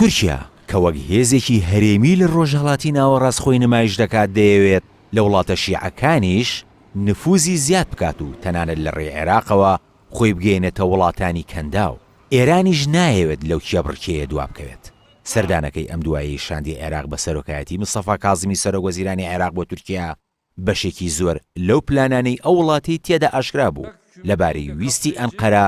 تورکیا کە وەک هێزێکی هەرێمی لە ڕۆژهەڵاتی ناوەڕاستخۆی نمایش دەکات دەیەوێت لە وڵاتە شیعەکانیش نفوزی زیاد بکات و تەنانەت لە ڕێی عێراقەوە خۆی بگەێنێتە وڵاتانی کەنداو. ئێرانیش نایەوێت لەو کێبڕکێیە دوا بکەوێت. سەردانەکەی ئەم دوایی شاندی عێراق بە سەرۆکایەتی مستەفا کاظمی سەرۆکوەزیرانی عێراق بۆ تورکیا بەشێکی زۆر لەو پلانانەی ئەو وڵاتی تێدا ئاشکرا بوو لەبارەی ویستی ئەنقەرە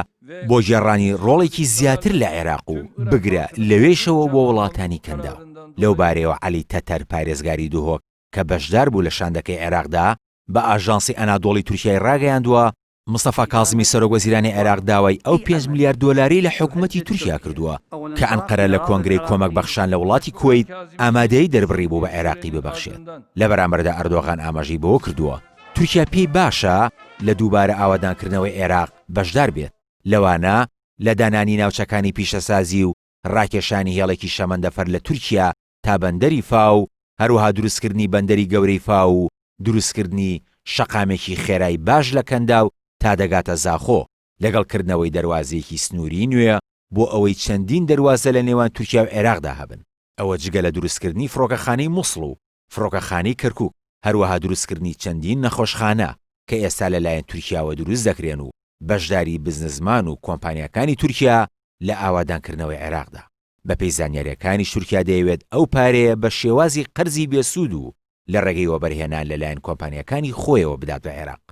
بۆ گێڕانی ڕۆڵێکی زیاتر لە عێراق و بگرە لەوێشەوە بۆ وڵاتانی کەنداو. لەو بارەیەوە عەلی تەتەر پارێزگاری دووهۆک کە بەشدار بوو لە شاندەکەی عێراقدا بە ئاژانسی ئەنادۆڵی تورکیای ڕاگەیاندووە مستەفا کاظمی سەرۆکوەزیرانی عێراق داوای ئەو 5 میلیارد دۆلاری لە حکوومەتی تورکیا کردووە کە ئەنقەرە لە کۆنگرەی کۆمەک بەخشان لە وڵاتی کوێیت ئامادەی دەربڕی بوو بە عێراقی ببەخشێت. لە بەرامبەردا ئەردۆغان ئاماژەی بەوە کردووە تورکیا پێی باشە لە دووبارە ئاوادانکردنەوەی عێراق بەشدار بێت، لەوانە لە دانانی ناوچەکانی پیشەسازی و ڕاکێشانی هێڵێکی شەمەندەفەر لە تورکیا تا بەندەری فاو، هەروەها دروستکردنی بەندەری گەورەی فاو و دروستکردنی شەقامێکی خێرای باش لە کەنداو تا دەگاتە زاخۆ لەگەڵکردنەوەی دەواازەیەکی سنووری نوێ بۆ ئەوەی چەندین دەواازە لە نێوان تورکیا و عێراقدا هەبن. ئەوە جگە لە دروستکردنی فڕۆکەخانەی مووسڵ و فڕۆکەخانەی کەرکووک، هەروەها دروستکردنی چەندین نەخۆشخانە کە ئێستا لەلایەن تورکیاوە دروست دەکرێن و بەشداری بزنسمان و کۆمپانیەکانی تورکیا لە ئاوادانکردنەوەی عێراقدا. بە پێی زانیاریەکانی تورکیا دەیەوێت ئەو پارەیە بە شێوازی قەرزی بێسوود و لە ڕێگەی وەبەرهێنان لەلایەن کۆمپانیەکانی خۆیەوە بدات بە عێراق.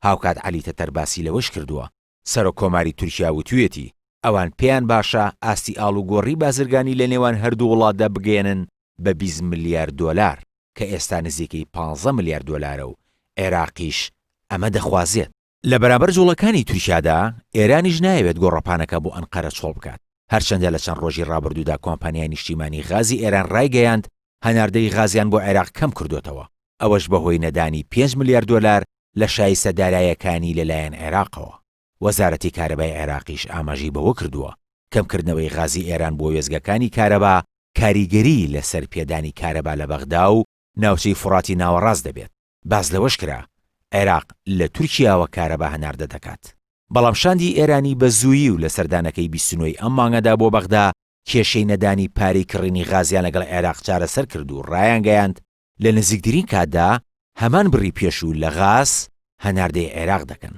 هاوکات عەلی تەتەر باسی لەوەش کردووە سەرۆکۆماری تورکیا وتوێتی ئەوان پێیان باشە ئاستی ئاڵوگۆڕی بازرگانی لە نێوان هەردوو وڵاتدا بگەێنن بە 20 میلیارد دۆلار کە ئێستا نزیکەی 15 میلیارد دۆلارە و عێراقیش ئەمە دەخوازێت. لە بەرامبەر جوڵەکانی تورکیادا ئێرانیش نایەوێت گۆڕەپانەکە بۆ ئەنقەرە چۆڵ بکات. هەرچەندە لە چەند ڕۆژی ڕابردوودا کۆمپانیای نیشتیمانی غازی ئێران ڕایگەیاند هەناردەی غازیان بۆ عێراق کەم کردوتەوە، ئەوەش بەهۆی نەدانی 5 میلیارد دۆلار لە شایستە داراییەکانی لەلایەن عێراقەوە. وەزارەتی کارەبای عێراقیش ئاماژی بەوە کردووە کەمکردنەوەی غازی ئێران بۆ وێزگەکانی کارەبا کاریگەری لەسەر پێدانی کارەبا لە بەغدا و ناوچەی فوڕاتی ناوەڕاست دەبێت. باز لەوەش کرا عێراق لە تورکیاوە کارەبا هەناردە دەکات. بەڵام شاندی ئێرانی بە زوویی و لە سەردانەکەی 29 ئەم مانگەدا بۆ بەغدا کێشەی نەدانی پارەی کڕینی غازیان لەگەڵ عێراق چارەسەر کرد و ڕایانگەیاند لە نزیکترین کاتدا هەمان بڕی پێش و لە غاز هەناردەی عێراق دەکەن.